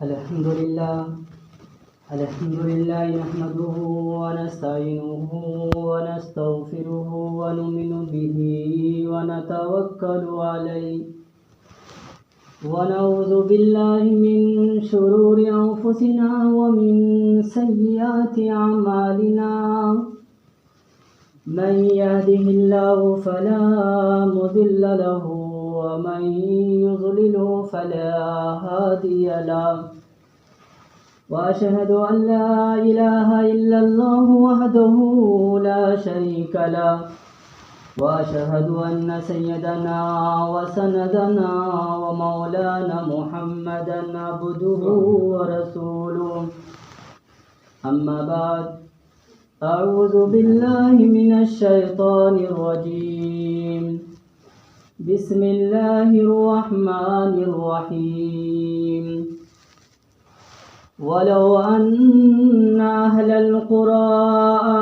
الحمد لله نحمده ونستعينه ونستغفره ونؤمن به ونتوكل عليه ونعوذ بالله من شرور أنفسنا ومن سيئات أعمالنا من يهده الله فلا مضل له ومن يضلله فلا هادي له وأشهد أن لا إله إلا الله وحده لا شريك له وأشهد أن سيدنا وسندنا ومولانا محمدا عبده ورسوله أما بعد أعوذ بالله من الشيطان الرجيم بسم الله الرحمن الرحيم ولو أن أهل القرى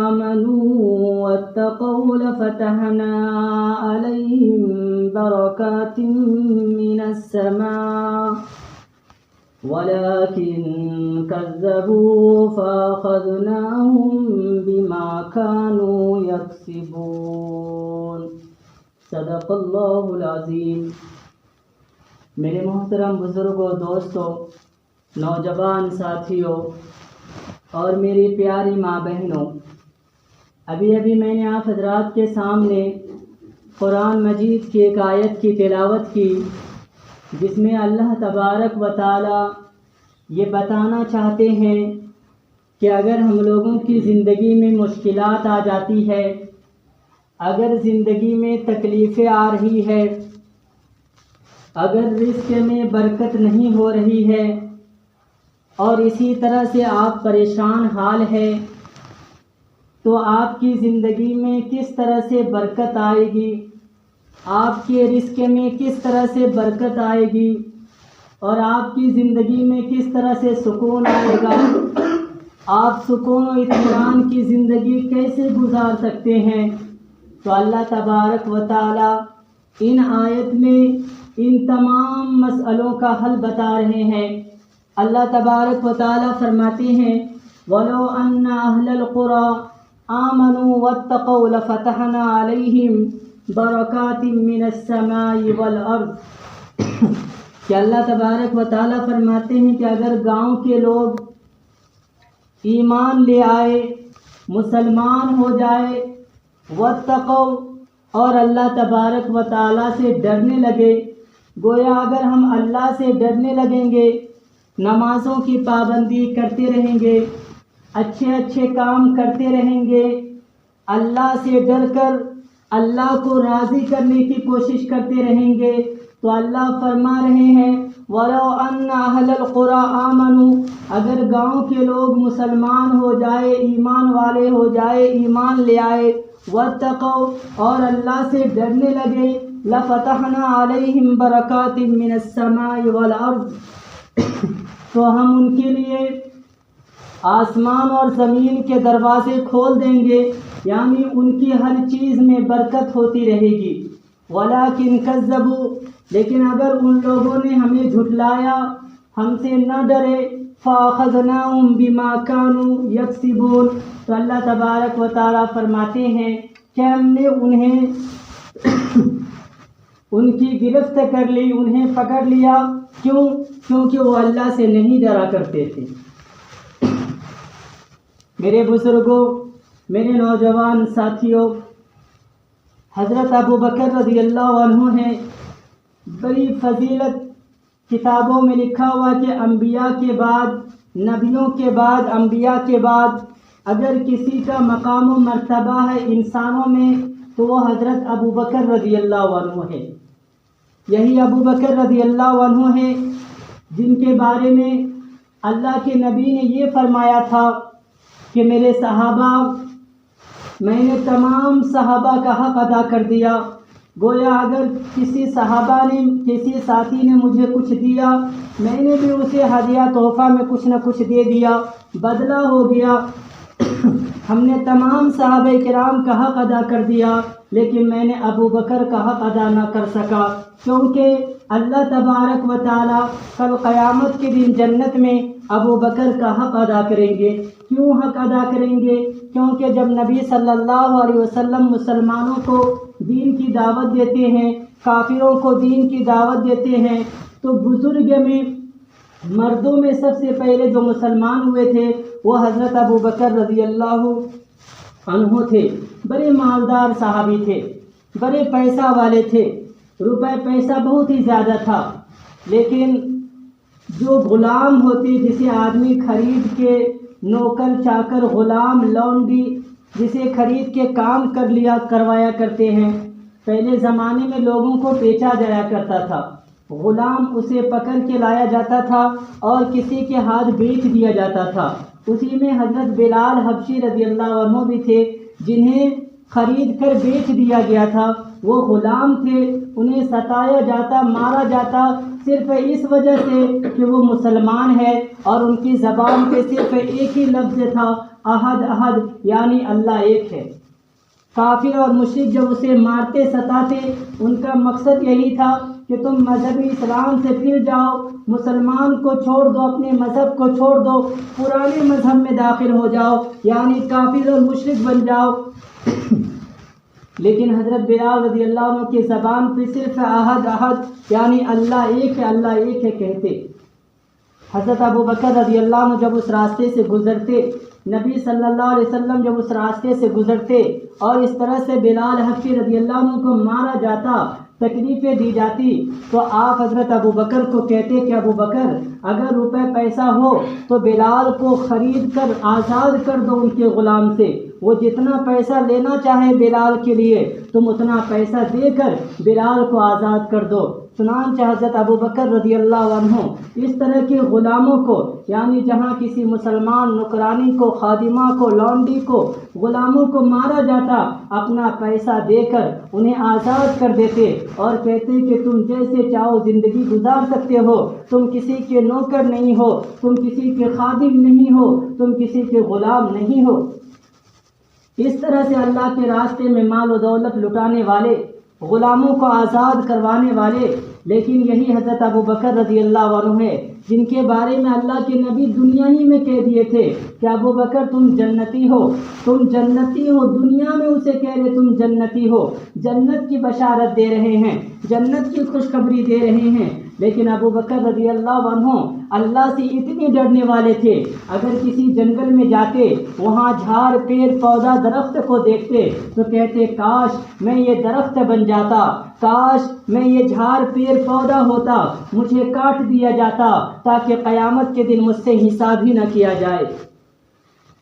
آمنوا واتقوا لفتحنا عليهم بركات من السماء ولكن كذبوا فأخذناهم بما كانوا يكسبون صدق اللہ العظیم۔ میرے محترم بزرگوں، دوستوں، نوجوان ساتھیوں اور میری پیاری ماں بہنوں، ابھی میں نے آپ حضرات کے سامنے قرآن مجید کی ایک آیت کی تلاوت کی، جس میں اللہ تبارک و تعالی یہ بتانا چاہتے ہیں کہ اگر ہم لوگوں کی زندگی میں مشکلات آ جاتی ہے، اگر زندگی میں تکلیفیں آ رہی ہے، اگر رزق میں برکت نہیں ہو رہی ہے اور اسی طرح سے آپ پریشان حال ہے، تو آپ کی زندگی میں کس طرح سے برکت آئے گی، آپ کے رزق میں کس طرح سے برکت آئے گی اور آپ کی زندگی میں کس طرح سے سکون آئے گا، آپ سکون و اطمینان کی زندگی کیسے گزار سکتے ہیں؟ تو اللہ تبارک و تعالی ان آیت میں ان تمام مسئلوں کا حل بتا رہے ہیں۔ اللہ تبارک و تعالی فرماتے ہیں وَلَوْ أَنَّ أَهْلَ الْقُرَىٰ آمَنُوا وَاتَّقَوْا لَفَتَحْنَا عَلَيْهِمْ بَرَكَاتٍ مِّنَ السَّمَاءِ وَالْأَرْضِ کہ اللہ تبارک و تعالی فرماتے ہیں کہ اگر گاؤں کے لوگ ایمان لے آئے، مسلمان ہو جائے، واتقوا اور اللہ تبارک و تعالی سے ڈرنے لگے، گویا اگر ہم اللہ سے ڈرنے لگیں گے، نمازوں کی پابندی کرتے رہیں گے، اچھے کام کرتے رہیں گے، اللہ سے ڈر کر اللہ کو راضی کرنے کی کوشش کرتے رہیں گے، تو اللہ فرما رہے ہیں وَلَوْ أَنَّ أَهْلَ الْقُرَىٰ آمَنُوا اگر گاؤں کے لوگ مسلمان ہو جائے، ایمان والے ہو جائے، ایمان لے آئے، واتقوا اور اللہ سے ڈرنے لگے، لَفَتَحْنَا عَلَيْهِمْ بَرَكَاتٍ مِّنَ السَّمَاءِ وَالْأَرْضِ تو ہم ان کے لیے آسمان اور زمین کے دروازے کھول دیں گے، یعنی ان کی ہر چیز میں برکت ہوتی رہے گی۔ وَلَٰكِن كَذَّبُوا لیکن اگر ان لوگوں نے ہمیں جھٹلایا، ہم سے نہ ڈرے، فَأَخَذْنَاهُمْ بِمَا كَانُوا يَكْسِبُونَ تو اللہ تبارک و تعالیٰ فرماتے ہیں کہ ہم نے انہیں ان کی گرفت کر لی، انہیں پکڑ لیا۔ کیوں؟ کیونکہ وہ اللہ سے نہیں ڈرا کرتے تھے۔ میرے بزرگوں، میرے نوجوان ساتھیوں، حضرت ابوبکر رضی اللہ عنہ ہیں، بڑی فضیلت کتابوں میں لکھا ہوا کہ انبیاء کے بعد، نبیوں کے بعد، انبیاء کے بعد اگر کسی کا مقام و مرتبہ ہے انسانوں میں تو وہ حضرت ابوبکر رضی اللہ عنہ ہے۔ یہی ابوبکر رضی اللہ عنہ ہیں جن کے بارے میں اللہ کے نبی نے یہ فرمایا تھا کہ میرے صحابہ، میں نے تمام صحابہ کا حق ادا کر دیا، گویا اگر کسی صحابہ نے، کسی ساتھی نے مجھے کچھ دیا، میں نے بھی اسے ہدیہ تحفہ میں کچھ نہ کچھ دے دیا، بدلہ ہو گیا۔ ہم نے تمام صحابہ کرام کا حق ادا کر دیا، لیکن میں نے ابو بکر کا حق ادا نہ کر سکا، کیونکہ اللہ تبارک و تعالی کل قیامت کے دن جنت میں ابو بکر کا حق ادا کریں گے۔ کیوں حق ادا کریں گے؟ کیونکہ جب نبی صلی اللہ علیہ وسلم مسلمانوں کو دین کی دعوت دیتے ہیں، کافروں کو دین کی دعوت دیتے ہیں، تو بزرگ میں مردوں میں سب سے پہلے جو مسلمان ہوئے تھے وہ حضرت ابو بکر رضی اللہ عنہ تھے۔ بڑے مالدار صحابی تھے، بڑے پیسہ والے تھے، روپے پیسہ بہت ہی زیادہ تھا، لیکن جو غلام ہوتے جسے آدمی خرید کے نوکر چاکر غلام لونڈی جسے خرید کے کام کروایا کرتے ہیں، پہلے زمانے میں لوگوں کو بیچا جایا کرتا تھا، غلام اسے پکڑ کے لایا جاتا تھا اور کسی کے ہاتھ بیچ دیا جاتا تھا۔ اسی میں حضرت بلال حبشی رضی اللہ عنہ بھی تھے، جنہیں خرید کر بیچ دیا گیا تھا۔ وہ غلام تھے، انہیں ستایا جاتا، مارا جاتا صرف اس وجہ سے کہ وہ مسلمان ہے اور ان کی زبان پہ صرف ایک ہی لفظ تھا، احد احد، یعنی اللہ ایک ہے۔ کافر اور مشرک جب اسے مارتے ستاتے، ان کا مقصد یہی تھا کہ تم مذہبی اسلام سے پھر جاؤ، مسلمان کو چھوڑ دو، اپنے مذہب کو چھوڑ دو، پرانے مذہب میں داخل ہو جاؤ، یعنی کافر اور مشرک بن جاؤ۔ لیکن حضرت بلال رضی اللہ عنہ کی زبان پہ صرف احد احد، یعنی اللہ ایک ہے، اللہ ایک ہے کہتے۔ حضرت ابو بکر رضی اللہ عنہ جب اس راستے سے گزرتے، نبی صلی اللہ علیہ وسلم جب اس راستے سے گزرتے اور اس طرح سے بلال حبشی رضی اللہ عنہ کو مارا جاتا، تکلیفیں دی جاتی، تو آپ حضرت ابو بکر کو کہتے کہ ابو بکر اگر روپے پیسہ ہو تو بلال کو خرید کر آزاد کر دو ان کے غلام سے، وہ جتنا پیسہ لینا چاہے بلال کے لیے تم اتنا پیسہ دے کر بلال کو آزاد کر دو۔ چنانچہ حضرت ابو بکر رضی اللہ عنہ اس طرح کے غلاموں کو، یعنی جہاں کسی مسلمان نوکرانی کو، خادمہ کو، لونڈی کو، غلاموں کو مارا جاتا، اپنا پیسہ دے کر انہیں آزاد کر دیتے اور کہتے کہ تم جیسے چاہو زندگی گزار سکتے ہو، تم کسی کے نوکر نہیں ہو، تم کسی کے خادم نہیں ہو، تم کسی کے غلام نہیں ہو۔ اس طرح سے اللہ کے راستے میں مال و دولت لٹانے والے، غلاموں کو آزاد کروانے والے، لیکن یہی حضرت ابو بکر رضی اللہ عنہ ہے جن کے بارے میں اللہ کے نبی دنیا ہی میں کہہ دیے تھے کہ ابو بکر تم جنتی ہو، تم جنتی ہو، دنیا میں اسے کہہ رہے تم جنتی ہو، جنت کی بشارت دے رہے ہیں، جنت کی خوشخبری دے رہے ہیں۔ لیکن ابو بکر رضی اللہ عنہ اللہ سے اتنے ڈرنے والے تھے، اگر کسی جنگل میں جاتے، وہاں جھاڑ پیڑ پودا درخت کو دیکھتے تو کہتے کاش میں یہ درخت بن جاتا، کاش میں یہ جھاڑ پیڑ پودا ہوتا، مجھے کاٹ دیا جاتا تاکہ قیامت کے دن مجھ سے حساب ہی نہ کیا جائے۔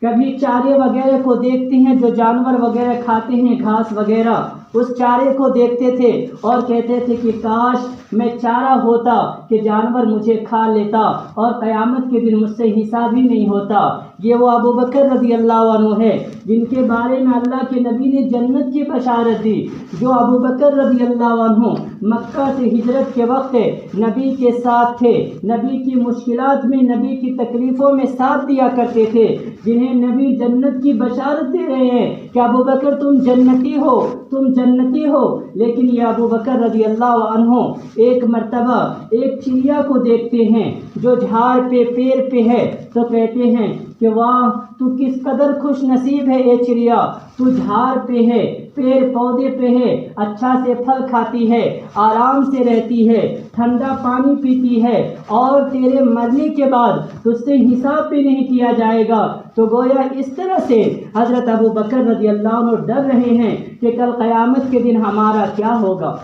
کبھی چارے وغیرہ کو دیکھتے ہیں جو جانور وغیرہ کھاتے ہیں، گھاس وغیرہ، اس چارے کو دیکھتے تھے اور کہتے تھے کہ کاش میں چارہ ہوتا کہ جانور مجھے کھا لیتا اور قیامت کے دن مجھ سے حساب ہی نہیں ہوتا۔ یہ وہ ابو بکر رضی اللہ عنہ ہے جن کے بارے میں اللہ کے نبی نے جنت کی بشارت دی، جو ابو بکر رضی اللہ عنہ مکہ سے ہجرت کے وقت نبی کے ساتھ تھے، نبی کی مشکلات میں، نبی کی تکلیفوں میں ساتھ دیا کرتے تھے، جنہیں نبی جنت کی بشارت دے رہے ہیں کہ ابو بکر تم جنتی ہو، تم جنتی ہو۔ لیکن یہ ابو بکر رضی اللہ عنہ ایک مرتبہ ایک چڑیا کو دیکھتے ہیں جو جھاڑ پہ پیڑ پہ ہے، تو کہتے ہیں کہ واہ تو کس قدر خوش نصیب ہے اے چڑیا، تو جھاڑ پہ ہے، پیڑ پودے پہ ہے، اچھا سے پھل کھاتی ہے، آرام سے رہتی ہے، ٹھنڈا پانی پیتی ہے، اور تیرے مرنے کے بعد تجھ سے حساب بھی نہیں کیا جائے گا۔ تو گویا اس طرح سے حضرت ابو بکر رضی اللہ عنہ ڈر رہے ہیں کہ کل قیامت کے دن ہمارا کیا ہوگا،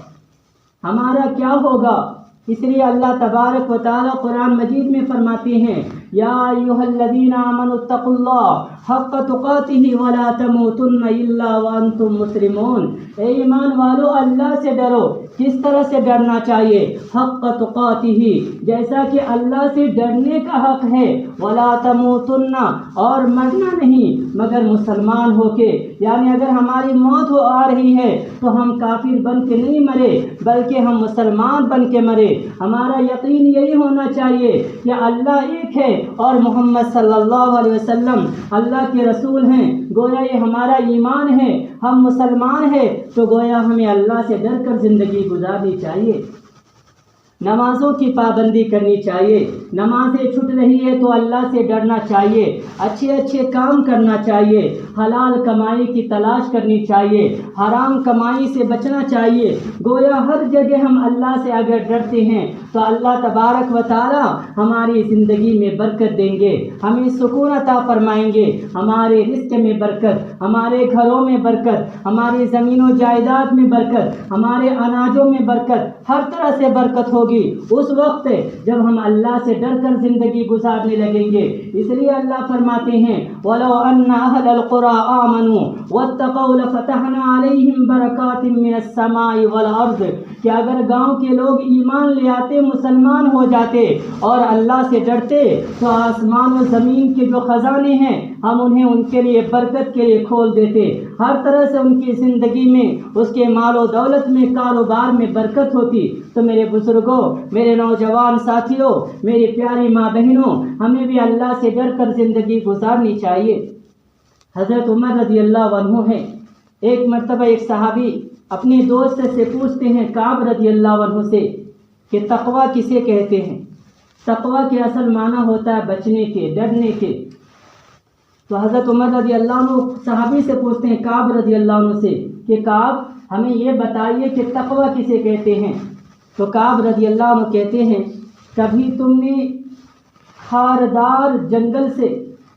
ہمارا کیا ہوگا۔ اس لیے اللہ تبارک و تعالی قرآن مجید میں فرماتے ہیں یا ایھا الذین آمنوا اتقوا اللہ حق تقاتہ ولا تموتن الا وانتم مسلمون۔ اے ایمان والو اللہ سے ڈرو۔ کس طرح سے ڈرنا چاہیے؟ حق تقاتہ، جیسا کہ اللہ سے ڈرنے کا حق ہے، ولا تموتن، اور مرنا نہیں مگر مسلمان ہو کے، یعنی اگر ہماری موت آ رہی ہے تو ہم کافر بن کے نہیں مرے بلکہ ہم مسلمان بن کے مرے۔ ہمارا یقین یہی ہونا چاہیے کہ اللہ ایک ہے اور محمد صلی اللہ علیہ وسلم اللہ کے رسول ہیں۔ گویا یہ ہمارا ایمان ہے، ہم مسلمان ہیں، تو گویا ہمیں اللہ سے ڈر کر زندگی گزارنی چاہیے۔ نمازوں کی پابندی کرنی چاہیے، نمازیں چھوٹ رہی ہے تو اللہ سے ڈرنا چاہیے، اچھے اچھے کام کرنا چاہیے، حلال کمائی کی تلاش کرنی چاہیے، حرام کمائی سے بچنا چاہیے۔ گویا ہر جگہ ہم اللہ سے اگر ڈرتے ہیں تو اللہ تبارک و تعالی ہماری زندگی میں برکت دیں گے، ہمیں سکون عطا فرمائیں گے، ہمارے رزق میں برکت، ہمارے گھروں میں برکت، ہماری زمین و جائیداد میں برکت، ہمارے اناجوں میں برکت، ہر طرح سے برکت ہوگی اس وقت جب ہم اللہ سے ڈر کر زندگی گزارنے لگیں گے۔ اس لیے اللہ فرماتے ہیں وَلَوْ أَنَّ أَهْلَ الْقُرَىٰ آمَنُوا وَاتَّقَوْا لَفَتَحْنَا عَلَيْهِمْ بَرَكَاتٍ مِّنَ السَّمَاءِ وَالْأَرْضِ، کہ اگر گاؤں کے لوگ ایمان لے آتے، مسلمان ہو جاتے اور اللہ سے ڈرتے تو آسمان و زمین کے جو خزانے ہیں ہم انہیں ان کے لیے برکت کے لیے کھول دیتے، ہر طرح سے ان کی زندگی میں، اس کے مال و دولت میں، کاروبار میں برکت ہوتی۔ تو میرے بزرگوں، میرے نوجوان ساتھیوں، میری پیاری ماں بہنوں، ہمیں بھی اللہ سے ڈر کر زندگی گزارنی چاہیے۔ حضرت عمر رضی اللہ عنہ ہیں، ایک مرتبہ ایک صحابی اپنے دوست سے پوچھتے ہیں کعب رضی اللہ عنہ سے کہ تقویٰ کسے کہتے ہیں؟ تقویٰ کے اصل معنی ہوتا ہے بچنے کے، ڈرنے کے۔ تو حضرت عمر رضی اللہ عنہ صحابی سے پوچھتے ہیں کعب رضی اللہ عنہ سے کہ کعب ہمیں یہ بتائیے کہ تقویٰ کسے کہتے ہیں؟ تو کعب رضی اللہ عنہ کہتے ہیں کبھی تم نے خاردار جنگل سے،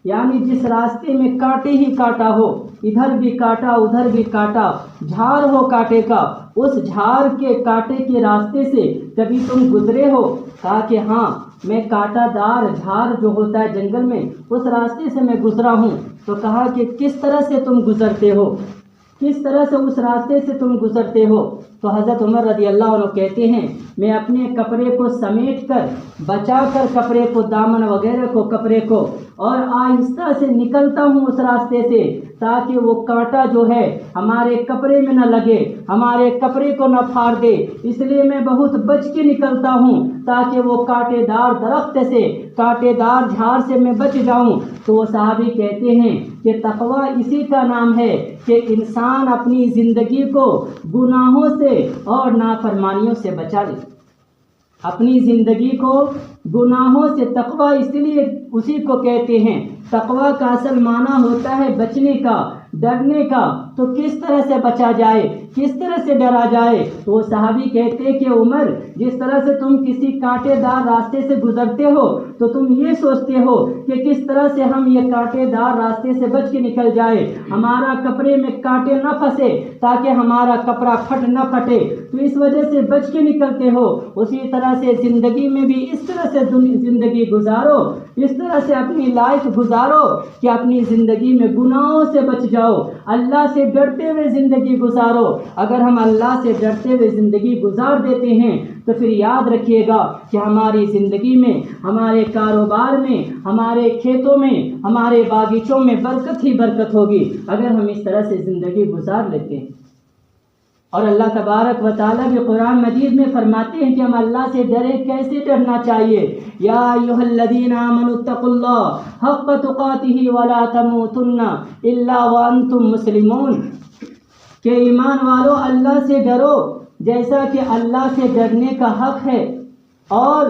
یعنی جس راستے میں کانٹے ہی کانٹا ہو، ادھر بھی کانٹا ادھر بھی کانٹا، جھاڑ ہو کانٹے کا، اس جھاڑ کے کانٹے کے راستے سے کبھی تم گزرے ہو؟ کہا کہ ہاں، میں کانٹا دار جھاڑ جو ہوتا ہے جنگل میں اس راستے سے میں گزرا ہوں۔ تو کہا کہ کس طرح سے تم گزرتے ہو، کس طرح سے اس راستے سے تم گزرتے ہو؟ تو حضرت عمر رضی اللہ عنہ کہتے ہیں میں اپنے کپڑے کو سمیٹ کر، بچا کر کپڑے کو، دامن وغیرہ کو، کپڑے کو، اور آہستہ سے نکلتا ہوں اس راستے سے تاکہ وہ کانٹا جو ہے ہمارے کپڑے میں نہ لگے، ہمارے کپڑے کو نہ پھاڑ دے، اس لیے میں بہت بچ کے نکلتا ہوں تاکہ وہ کانٹے دار درخت سے، کانٹے دار جھاڑ سے میں بچ جاؤں۔ تو وہ صحابی کہتے ہیں کہ تقویٰ اسی کا نام ہے کہ انسان اپنی زندگی کو گناہوں سے اور نافرمانیوں سے بچا لے، اپنی زندگی کو گناہوں سے۔ تقویٰ اس لیے اسی کو کہتے ہیں، تقویٰ کا اصل معنی ہوتا ہے بچنے کا، ڈرنے کا۔ تو کس طرح سے بچا جائے، کس طرح سے ڈرا جائے؟ تو وہ صحابی کہتے کہ عمر، جس طرح سے تم کسی کانٹے دار راستے سے گزرتے ہو تو تم یہ سوچتے ہو کہ کس طرح سے ہم یہ کانٹے دار راستے سے بچ کے نکل جائے، ہمارا کپڑے میں کانٹے نہ پھنسے تاکہ ہمارا کپڑا پھٹ نہ پھٹے، تو اس وجہ سے بچ کے نکلتے ہو۔ اسی طرح سے زندگی میں بھی اس طرح سے زندگی گزارو، اس طرح سے اپنی لائف گزارو کہ اپنی زندگی میں گناہوں سے بچ جاؤ، اللہ سے ڈرتے ہوئے زندگی گزارو۔ اگر ہم اللہ سے ڈرتے ہوئے زندگی گزار دیتے ہیں تو پھر یاد رکھیے گا کہ ہماری زندگی میں، ہمارے کاروبار میں، ہمارے کھیتوں میں، ہمارے باغیچوں میں برکت ہی برکت ہوگی اگر ہم اس طرح سے زندگی گزار لیتے ہیں۔ اور اللہ تبارک و تعالیٰ بھی قرآن مجید میں فرماتے ہیں کہ ہم اللہ سے ڈرے، کیسے ڈرنا چاہیے؟ یا ایھا الذین آمنوا اتقوا اللہ حق تقاتہ ولا تموتن الا وانتم مسلمون، کہ ایمان والو اللہ سے ڈرو جیسا کہ اللہ سے ڈرنے کا حق ہے، اور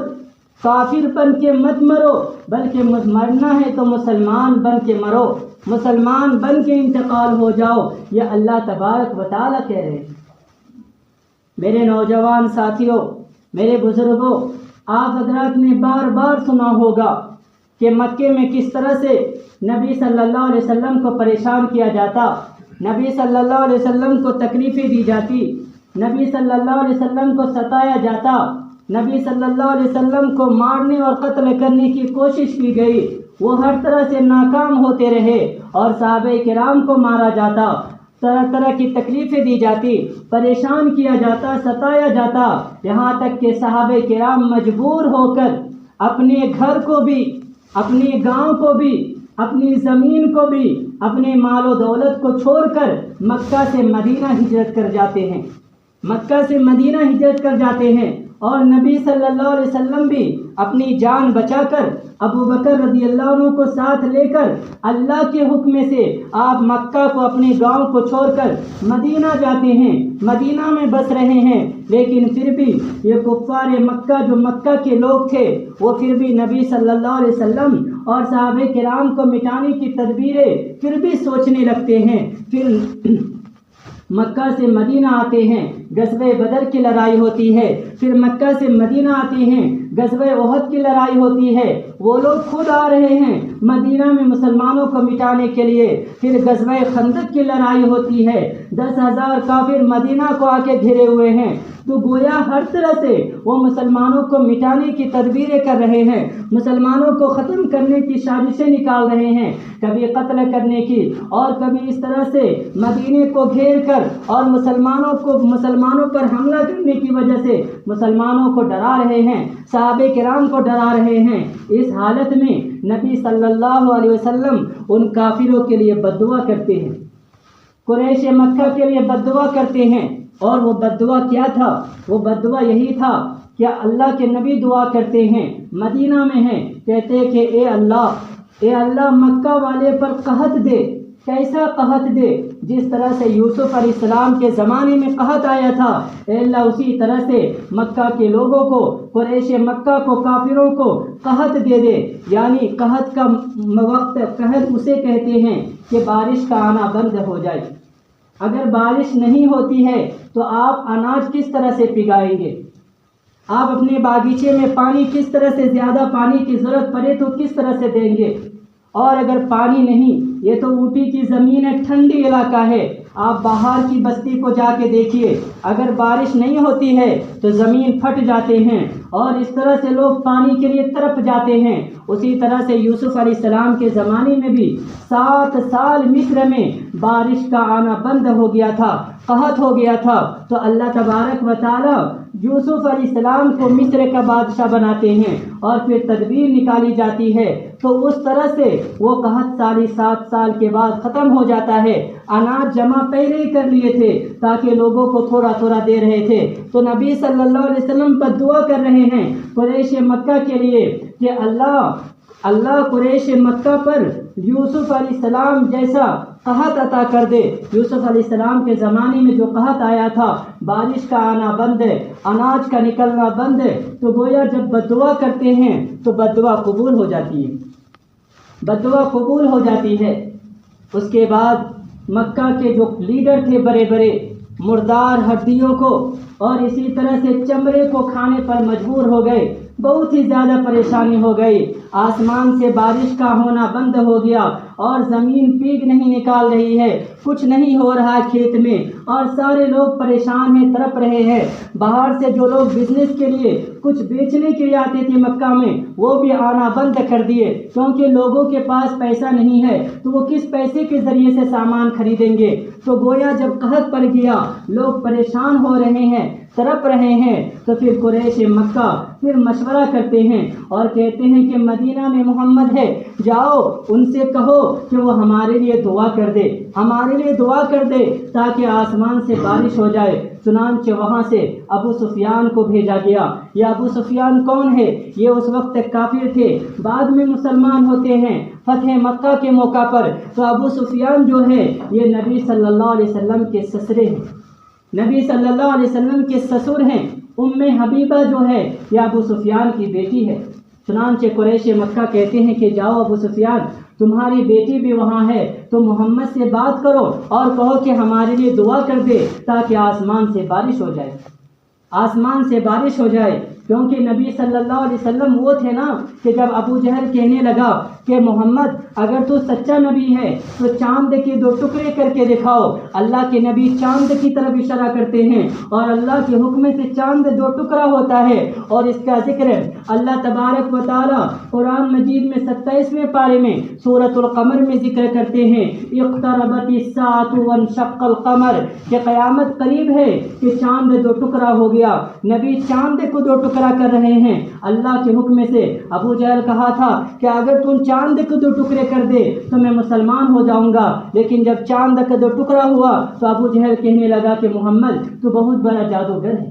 کافر بن کے مت مرو، بلکہ مرنا ہے تو مسلمان بن کے مرو، مسلمان بن کے انتقال ہو جاؤ۔ یہ اللہ تبارک و تعالیٰ کہہ رہے ہیں۔ میرے نوجوان ساتھیوں، میرے بزرگوں، آپ حضرات نے بار بار سنا ہوگا کہ مکے میں کس طرح سے نبی صلی اللہ علیہ وسلم کو پریشان کیا جاتا، نبی صلی اللہ علیہ وسلم کو تکلیفیں دی جاتی، نبی صلی اللہ علیہ وسلم کو ستایا جاتا، نبی صلی اللہ علیہ وسلم کو مارنے اور قتل کرنے کی کوشش کی گئی، وہ ہر طرح سے ناکام ہوتے رہے، اور صحابہ کرام کو مارا جاتا، طرح طرح کی تکلیفیں دی جاتی، پریشان کیا جاتا، ستایا جاتا، یہاں تک کہ صحابہ کرام مجبور ہو کر اپنے گھر کو بھی، اپنے گاؤں کو بھی، اپنی زمین کو بھی، اپنے مال و دولت کو چھوڑ کر مکہ سے مدینہ ہجرت کر جاتے ہیں، مکہ سے مدینہ ہجرت کر جاتے ہیں، اور نبی صلی اللہ علیہ وسلم بھی اپنی جان بچا کر ابو بکر رضی اللہ عنہ کو ساتھ لے کر اللہ کے حکم سے آپ مکہ کو اپنے گاؤں کو چھوڑ کر مدینہ جاتے ہیں، مدینہ میں بس رہے ہیں۔ لیکن پھر بھی یہ کفار مکہ جو مکہ کے لوگ تھے وہ پھر بھی نبی صلی اللہ علیہ وسلم اور صحابہ کرام کو مٹانے کی تدبیریں پھر بھی سوچنے لگتے ہیں۔ پھر مکہ سے مدینہ آتے ہیں، غزوہ بدر کی لڑائی ہوتی ہے۔ پھر مکہ سے مدینہ آتے ہیں، غزوہ احد کی لڑائی ہوتی ہے۔ وہ لوگ خود آ رہے ہیں مدینہ میں مسلمانوں کو مٹانے کے لیے۔ پھر غزوہ خندق کی لڑائی ہوتی ہے، 10,000 کافر مدینہ کو آ کے گھرے ہوئے ہیں۔ تو گویا ہر طرح سے وہ مسلمانوں کو مٹانے کی تدبیریں کر رہے ہیں، مسلمانوں کو ختم کرنے کی سازشیں نکال رہے ہیں، کبھی قتل کرنے کی اور کبھی اس طرح سے مدینے کو گھیر کر اور مسلمانوں پر حملہ کرنے کی وجہ سے مسلمانوں کو ڈرا رہے ہیں، صحابہ کرام کو ڈرا رہے ہیں۔ اس حالت میں نبی صلی اللہ علیہ وسلم ان کافروں کے لیے بد دعا کرتے ہیں، قریش مکہ کے لیے بد دعا کرتے ہیں۔ اور وہ بد دعا کیا تھا؟ وہ بد دعا یہی تھا کہ اللہ کے نبی دعا کرتے ہیں، مدینہ میں ہیں، کہتے ہیں کہ اے اللہ مکہ والے پر قحط دے۔ کیسا قحط دے؟ جس طرح سے یوسف علیہ السلام کے زمانے میں قحط آیا تھا، اے اللہ اسی طرح سے مکہ کے لوگوں کو، قریش مکہ کو، کافروں کو قحط دے دے۔ یعنی قحط کا وقت، قحط اسے کہتے ہیں کہ بارش کا آنا بند ہو جائے۔ اگر بارش نہیں ہوتی ہے تو آپ اناج کس طرح سے پگائیں گے؟ آپ اپنے باغیچے میں پانی کس طرح سے، زیادہ پانی کی ضرورت پڑے تو کس طرح سے دیں گے؟ اور اگر پانی نہیں، یہ تو اوٹی کی زمین ہے، ٹھنڈی علاقہ ہے، آپ باہر کی بستی کو جا کے دیکھیے، اگر بارش نہیں ہوتی ہے تو زمین پھٹ جاتے ہیں اور اس طرح سے لوگ پانی کے لیے تڑپ جاتے ہیں۔ اسی طرح سے یوسف علیہ السلام کے زمانے میں بھی 7 سال مصر میں بارش کا آنا بند ہو گیا تھا، قحط ہو گیا تھا۔ تو اللہ تبارک و تعالی یوسف علیہ السلام کو مصر کا بادشاہ بناتے ہیں اور پھر تدبیر نکالی جاتی ہے، تو اس طرح سے وہ قحط 7 سال کے بعد ختم ہو جاتا ہے۔ اناج جمع پہلے ہی کر لیے تھے تاکہ لوگوں کو تھوڑا تھوڑا دے رہے تھے۔ تو نبی صلی اللہ علیہ وسلم پر دعا کر رہے ہیں قریش مکہ کے لیے کہ اللہ قریش مکہ پر یوسف علیہ السلام جیسا قحط عطا کر دے۔ یوسف علیہ السلام کے زمانے میں جو قحط آیا تھا، بارش کا آنا بند ہے، اناج کا نکلنا بند ہے، تو گویا جب بد دعا کرتے ہیں تو بد دعا قبول ہو جاتی ہے، بد دعا قبول ہو جاتی ہے۔ اس کے بعد مکہ کے جو لیڈر تھے بڑے بڑے، مردار ہڈیوں کو اور اسی طرح سے چمڑے کو کھانے پر مجبور ہو گئے، بہت ہی زیادہ پریشانی ہو گئی۔ آسمان سے بارش کا ہونا بند ہو گیا اور زمین پیگ نہیں نکال رہی ہے، کچھ نہیں ہو رہا ہے کھیت میں، اور سارے لوگ پریشان ہیں، تڑپ رہے ہیں۔ باہر سے جو لوگ بزنس کے لیے کچھ بیچنے کے لیے آتے تھے مکہ میں، وہ بھی آنا بند کر دیے، کیونکہ لوگوں کے پاس پیسہ نہیں ہے تو وہ کس پیسے کے ذریعے سے سامان خریدیں گے۔ تو گویا جب قحط پڑ گیا، لوگ پریشان ہو رہے ہیں، تڑپ رہے ہیں، تو پھر قریش مکہ پھر مشورہ کرتے ہیں اور کہتے ہیں کہ مدینہ میں محمد ہے، جاؤ ان سے کہو کہ وہ ہمارے لیے دعا کر دے، ہمارے لیے دعا کر دے تاکہ آسمان سے بارش ہو جائے۔ چنانچہ وہاں سے ابو سفیان کو بھیجا گیا۔ یہ ابو سفیان کون ہے؟ یہ اس وقت کافر تھے، بعد میں مسلمان ہوتے ہیں فتح مکہ کے موقع پر۔ تو ابو سفیان جو ہے یہ نبی صلی اللہ علیہ وسلم کے سسرے ہیں، نبی صلی اللہ علیہ وسلم کے سسر ہیں۔ ام حبیبہ جو ہے یہ ابو سفیان کی بیٹی ہے۔ چنانچہ قریش مکہ کہتے ہیں کہ جاؤ ابو سفیان، تمہاری بیٹی بھی وہاں ہے تو محمد سے بات کرو اور کہو کہ ہمارے لیے دعا کر دے تاکہ آسمان سے بارش ہو جائے، آسمان سے بارش ہو جائے۔ کیونکہ نبی صلی اللہ علیہ وسلم وہ تھے نا کہ جب ابو جہل کہنے لگا کہ محمد اگر تو سچا نبی ہے تو چاند کے 2 ٹکڑے کر کے دکھاؤ، اللہ کے نبی چاند کی طرف اشارہ کرتے ہیں اور اللہ کے حکم سے چاند 2 ٹکڑا ہوتا ہے، اور اس کا ذکر اللہ تبارک و تعالی قرآن مجید میں 27ویں پارے میں سورۃ القمر میں ذکر کرتے ہیں، اقتربت الساعۃ وانشق القمر، کہ قیامت قریب ہے کہ چاند 2 ٹکڑا ہو گیا۔ نبی چاند کو 2 ٹکڑا کر رہے ہیں اللہ کے حکم سے۔ ابو جہل کہا تھا کہ اگر تم چاند کو 2 ٹکڑے کر دے تو میں مسلمان ہو جاؤں گا، لیکن جب چاند کا 2 ٹکڑا ہوا تو ابو جہل کہنے لگا کہ محمد تو بہت بڑا جادوگر ہے،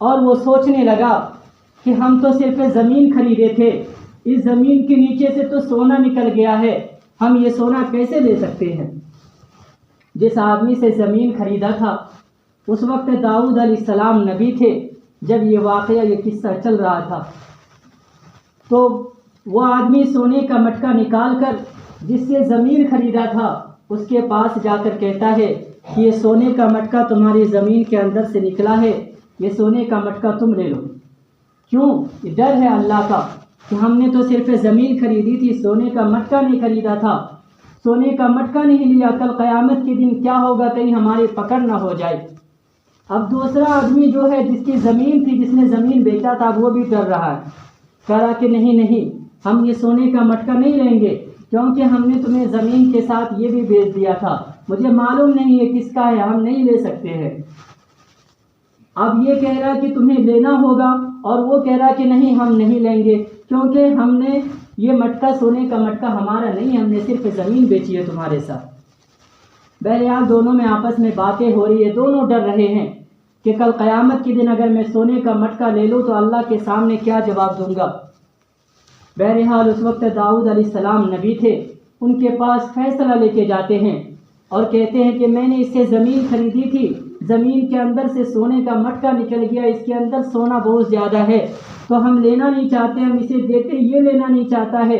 اور وہ سوچنے لگا کہ ہم تو صرف زمین خریدے تھے، اس زمین کے نیچے سے تو سونا نکل گیا ہے، ہم یہ سونا کیسے لے سکتے ہیں؟ جس آدمی سے زمین خریدا تھا اس وقت داؤد علیہ السلام نبی تھے۔ جب یہ واقعہ، یہ قصہ چل رہا تھا تو وہ آدمی سونے کا مٹکا نکال کر جس سے زمین خریدا تھا اس کے پاس جا کر کہتا ہے کہ یہ سونے کا مٹکا تمہاری زمین کے اندر سے نکلا ہے، یہ سونے کا مٹکا تم لے لو۔ کیوں؟ یہ ڈر ہے اللہ کا کہ ہم نے تو صرف زمین خریدی تھی، سونے کا مٹکا نہیں خریدا تھا، سونے کا مٹکا نہیں لیا، کل قیامت کے دن کیا ہوگا، کہیں ہماری پکڑ نہ ہو جائے۔ اب دوسرا آدمی جو ہے جس کی زمین تھی، جس نے زمین بیچا تھا، وہ بھی ڈر رہا ہے، کہہ رہا کہ نہیں ہم یہ سونے کا مٹکا نہیں لیں گے، کیونکہ ہم نے تمہیں زمین کے ساتھ یہ بھی بیچ دیا تھا، مجھے معلوم نہیں ہے کس کا ہے، ہم نہیں لے سکتے ہیں۔ اب یہ کہہ رہا کہ تمہیں لینا ہوگا اور وہ کہہ رہا کہ نہیں ہم نہیں لیں گے، کیونکہ ہم نے یہ مٹکا، سونے کا مٹکا ہمارا نہیں، ہم نے صرف زمین بیچی ہے تمہارے ساتھ۔ بہرحال دونوں میں آپس میں باتیں ہو رہی ہے، دونوں ڈر رہے ہیں کہ کل قیامت کے دن اگر میں سونے کا مٹکا لے لوں تو اللہ کے سامنے کیا جواب دوں گا۔ بہرحال اس وقت داؤد علیہ السلام نبی تھے، ان کے پاس فیصلہ لے کے جاتے ہیں اور کہتے ہیں کہ میں نے اس سے زمین خریدی تھی، زمین کے اندر سے سونے کا مٹکا نکل گیا، اس کے اندر سونا بہت زیادہ ہے، تو ہم لینا نہیں چاہتے، ہم اسے دیتے، یہ لینا نہیں چاہتا ہے۔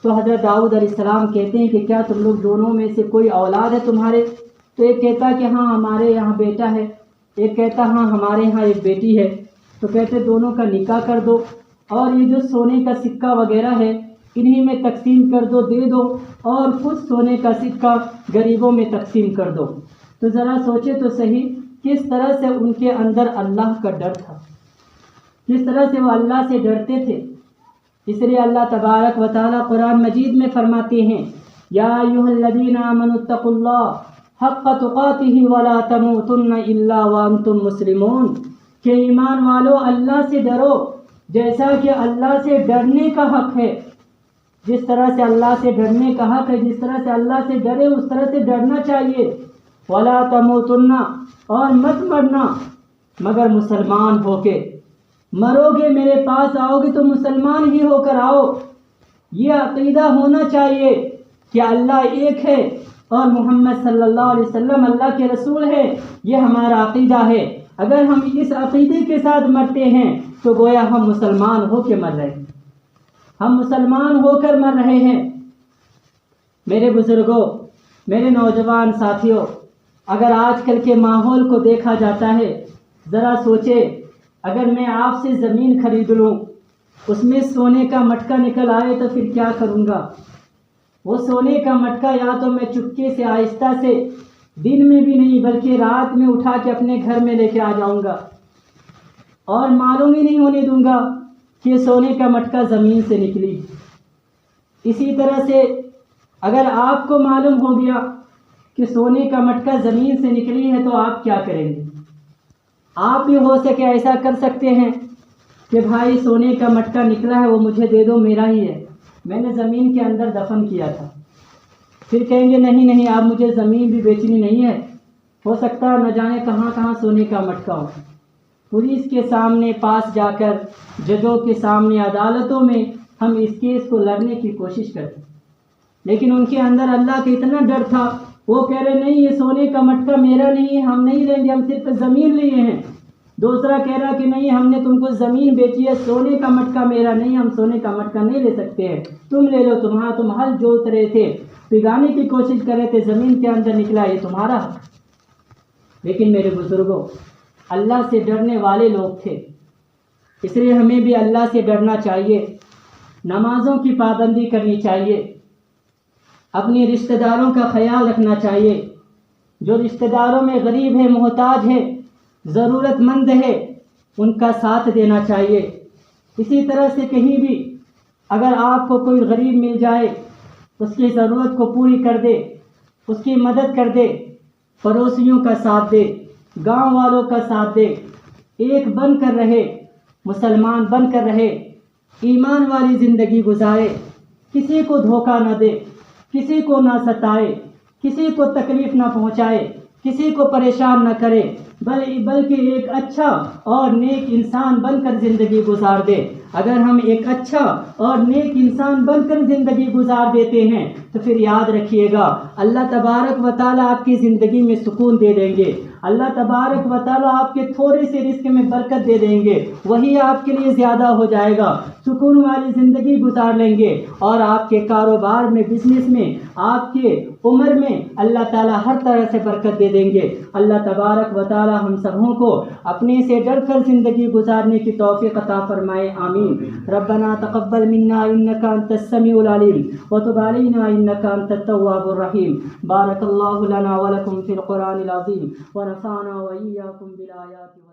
تو حضرت داؤد علیہ السلام کہتے ہیں کہ کیا تم لوگ دونوں میں سے کوئی اولاد ہے تمہارے؟ تو ایک کہتا کہ ہاں ہمارے یہاں بیٹا ہے، ایک کہتا ہاں ہمارے یہاں ایک بیٹی ہے۔ تو کہتے دونوں کا نکاح کر دو اور یہ جو سونے کا سکہ وغیرہ ہے انہی میں تقسیم کر دو، دے دو، اور کچھ سونے کا سکہ غریبوں میں تقسیم کر دو۔ تو ذرا سوچے تو صحیح کس طرح سے ان کے اندر اللہ کا ڈر تھا، کس طرح سے وہ اللہ سے ڈرتے تھے۔ اس لیے اللہ تبارک و تعالیٰ قرآن مجید میں فرماتے ہیں یا ایھا الذین آمنوا اتقوا اللہ حق تقاتہ ولا تموتن الا وانتم مسلمون، کہ ایمان والو اللہ سے ڈرو جیسا کہ اللہ سے ڈرنے کا حق ہے، جس طرح سے اللہ سے ڈرنے کا حق ہے، جس طرح سے اللہ سے ڈرے اس طرح سے ڈرنا چاہیے۔ ولا تموتن، اور مت مرنا مگر مسلمان ہو کے، مرو گے میرے پاس آؤ گے تو مسلمان ہی ہو کر آؤ۔ یہ عقیدہ ہونا چاہیے کہ اللہ ایک ہے اور محمد صلی اللہ علیہ وسلم اللہ کے رسول ہے، یہ ہمارا عقیدہ ہے۔ اگر ہم اس عقیدے کے ساتھ مرتے ہیں تو گویا ہم مسلمان ہو کے مر رہے ہیں، ہم مسلمان ہو کر مر رہے ہیں۔ میرے بزرگوں، میرے نوجوان ساتھیوں، اگر آج کل کے ماحول کو دیکھا جاتا ہے، ذرا سوچے اگر میں آپ سے زمین خرید لوں، اس میں سونے کا مٹکا نکل آئے تو پھر کیا کروں گا؟ وہ سونے کا مٹکا یا تو میں چپکے سے آہستہ سے، دن میں بھی نہیں بلکہ رات میں اٹھا کے اپنے گھر میں لے کے آ جاؤں گا اور معلوم ہی نہیں ہونے دوں گا کہ سونے کا مٹکا زمین سے نکلی۔ اسی طرح سے اگر آپ کو معلوم ہو گیا کہ سونے کا مٹکا زمین سے نکلی ہے تو آپ کیا کریں گے؟ آپ بھی ہو سکے ایسا کر سکتے ہیں کہ بھائی سونے کا مٹکا نکلا ہے وہ مجھے دے دو، میرا ہی ہے، میں نے زمین کے اندر دفن کیا تھا۔ پھر کہیں گے نہیں آپ مجھے زمین بھی بیچنی نہیں ہے، ہو سکتا نہ جانے کہاں کہاں سونے کا مٹکا ہو۔ پولیس کے سامنے پاس جا کر، ججوں کے سامنے، عدالتوں میں ہم اس کیس کو لڑنے کی کوشش کرتے، لیکن ان کے اندر اللہ کا اتنا ڈر تھا، وہ کہہ رہے نہیں یہ سونے کا مٹکا میرا نہیں ہے، ہم نہیں لیں گے، ہم صرف زمین لیے ہیں۔ دوسرا کہہ رہا کہ نہیں ہم نے تم کو زمین بیچی ہے، سونے کا مٹکا میرا نہیں، ہم سونے کا مٹکا نہیں لے سکتے ہیں، تم لے لو، تم ہل جوت رہے تھے، پگانے کی کوشش کر رہے تھے، زمین کے اندر نکلا، یہ تمہارا۔ لیکن میرے بزرگوں، اللہ سے ڈرنے والے لوگ تھے، اس لیے ہمیں بھی اللہ سے ڈرنا چاہیے، نمازوں کی پابندی کرنی چاہیے، اپنی رشتہ داروں کا خیال رکھنا چاہیے، جو رشتہ داروں میں غریب ہے، محتاج ہے، ضرورت مند ہے، ان کا ساتھ دینا چاہیے۔ اسی طرح سے کہیں بھی اگر آپ کو کوئی غریب مل جائے، اس کی ضرورت کو پوری کر دے، اس کی مدد کر دے، پڑوسیوں کا ساتھ دے، گاؤں والوں کا ساتھ دے، ایک بن کر رہے، مسلمان بن کر رہے، ایمان والی زندگی گزارے، کسی کو دھوکہ نہ دے، کسی کو نہ ستائے، کسی کو تکلیف نہ پہنچائے، کسی کو پریشان نہ کرے، بلکہ ایک اچھا اور نیک انسان بن کر زندگی گزار دے۔ اگر ہم ایک اچھا اور نیک انسان بن کر زندگی گزار دیتے ہیں تو پھر یاد رکھیے گا اللہ تبارک و تعالیٰ آپ کی زندگی میں سکون دے دیں گے، اللہ تبارک و تعالیٰ آپ کے تھوڑے سے رزق میں برکت دے دیں گے، وہی آپ کے لیے زیادہ ہو جائے گا، سکون والی زندگی گزار لیں گے، اور آپ کے کاروبار میں، بزنس میں، آپ کے عمر میں اللہ تعالیٰ ہر طرح سے برکت دے دیں گے۔ اللہ تبارک و تعالیٰ ہم سبوں کو اپنے سے ڈر کر زندگی گزارنے کی توفیق عطا فرمائے، آمین۔ ربنا تقبل منا انك انت السميع العليم وتب علينا انك انت التواب الرحيم۔ بارك الله لنا ولكم في القرآن العظيم ونفعنا وإياكم بالآيات